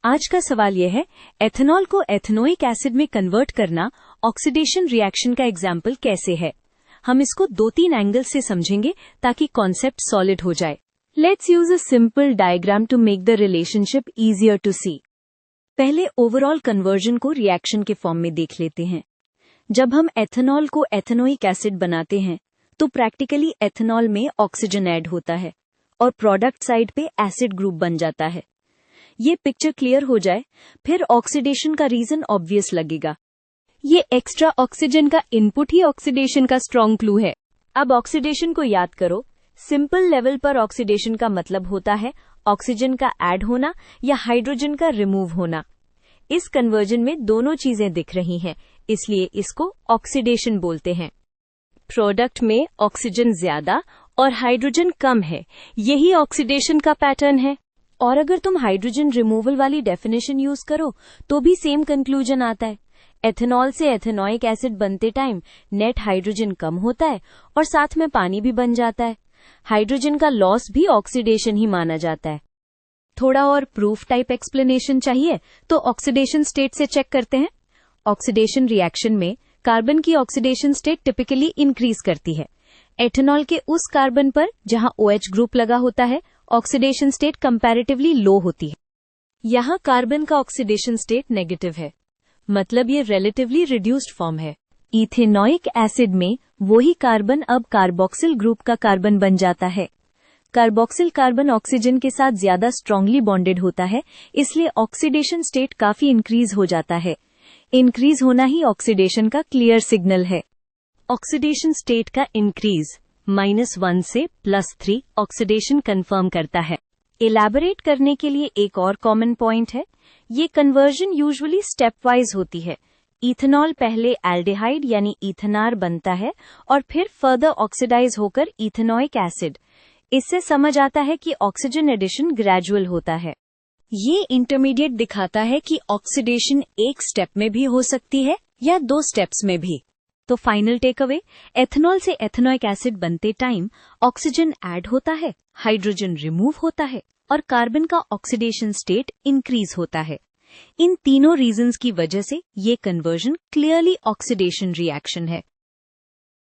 आज का सवाल यह है, एथेनॉल को एथेनोइक एसिड में कन्वर्ट करना ऑक्सीडेशन रिएक्शन का एग्जाम्पल कैसे है। हम इसको 2-3 एंगल से समझेंगे ताकि कॉन्सेप्ट सॉलिड हो जाए। Let's use a simple diagram to make the relationship easier to see. पहले ओवरऑल कन्वर्जन को रिएक्शन के फॉर्म में देख लेते हैं। जब हम एथेनॉल को एथेनोइक एसिड बनाते हैं तो प्रैक्टिकली एथेनॉल में ऑक्सीजन ऐड होता है और प्रोडक्ट साइड पे एसिड ग्रुप बन जाता है। ये पिक्चर क्लियर हो जाए फिर ऑक्सीडेशन का रीजन ऑब्वियस लगेगा। ये एक्स्ट्रा ऑक्सीजन का इनपुट ही ऑक्सीडेशन का स्ट्रॉन्ग क्लू है। अब ऑक्सीडेशन को याद करो। सिंपल लेवल पर ऑक्सीडेशन का मतलब होता है ऑक्सीजन का ऐड होना या हाइड्रोजन का रिमूव होना। इस कन्वर्जन में दोनों चीजें दिख रही हैं, इसलिए इसको ऑक्सीडेशन बोलते हैं। प्रोडक्ट में ऑक्सीजन ज्यादा और हाइड्रोजन कम है, यही ऑक्सीडेशन का पैटर्न है। और अगर तुम हाइड्रोजन रिमूवल वाली डेफिनेशन यूज करो तो भी सेम कंक्लूजन आता है। एथेनॉल से एथेनोइक एसिड बनते टाइम नेट हाइड्रोजन कम होता है और साथ में पानी भी बन जाता है। हाइड्रोजन का लॉस भी ऑक्सीडेशन ही माना जाता है। थोड़ा और प्रूफ टाइप एक्सप्लेनेशन चाहिए तो ऑक्सीडेशन स्टेट से चेक करते हैं। ऑक्सीडेशन रिएक्शन में कार्बन की ऑक्सीडेशन स्टेट टिपिकली इंक्रीज करती है। एथेनॉल के उस कार्बन पर जहां OH ग्रुप लगा होता है ऑक्सीडेशन स्टेट कंपैरेटिवली लो होती है। यहां कार्बन का ऑक्सीडेशन स्टेट नेगेटिव है, मतलब ये रिलेटिवली रिड्यूस्ड फॉर्म है। इथेनोइक एसिड में वही कार्बन अब कार्बोक्सिल ग्रुप का कार्बन बन जाता है। कार्बोक्सिल कार्बन ऑक्सीजन के साथ ज्यादा स्ट्रांगली बॉन्डेड होता है, इसलिए ऑक्सीडेशन स्टेट काफी इंक्रीज हो जाता है। इंक्रीज होना ही ऑक्सीडेशन का क्लियर सिग्नल है। ऑक्सीडेशन स्टेट का इंक्रीज -1 से +3 ऑक्सीडेशन कंफर्म करता है। इलैबोरेट करने के लिए एक और कॉमन पॉइंट है, ये कन्वर्जन यूजुअली स्टेप वाइज होती है। इथेनॉल पहले एल्डिहाइड यानी इथेनार बनता है और फिर फर्दर ऑक्सीडाइज होकर इथेनोइक एसिड। इससे समझ आता है कि ऑक्सीजन एडिशन ग्रेजुअल होता है। ये इंटरमीडिएट दिखाता है कि ऑक्सीडेशन एक स्टेप में भी हो सकती है या 2 स्टेप्स में भी। तो फाइनल टेक अवे, एथेनॉल से एथेनोइक एसिड बनते टाइम ऑक्सीजन ऐड होता है, हाइड्रोजन रिमूव होता है और कार्बन का ऑक्सीडेशन स्टेट इंक्रीज होता है। इन तीनों रीजंस की वजह से ये कन्वर्जन क्लियरली ऑक्सीडेशन रिएक्शन है।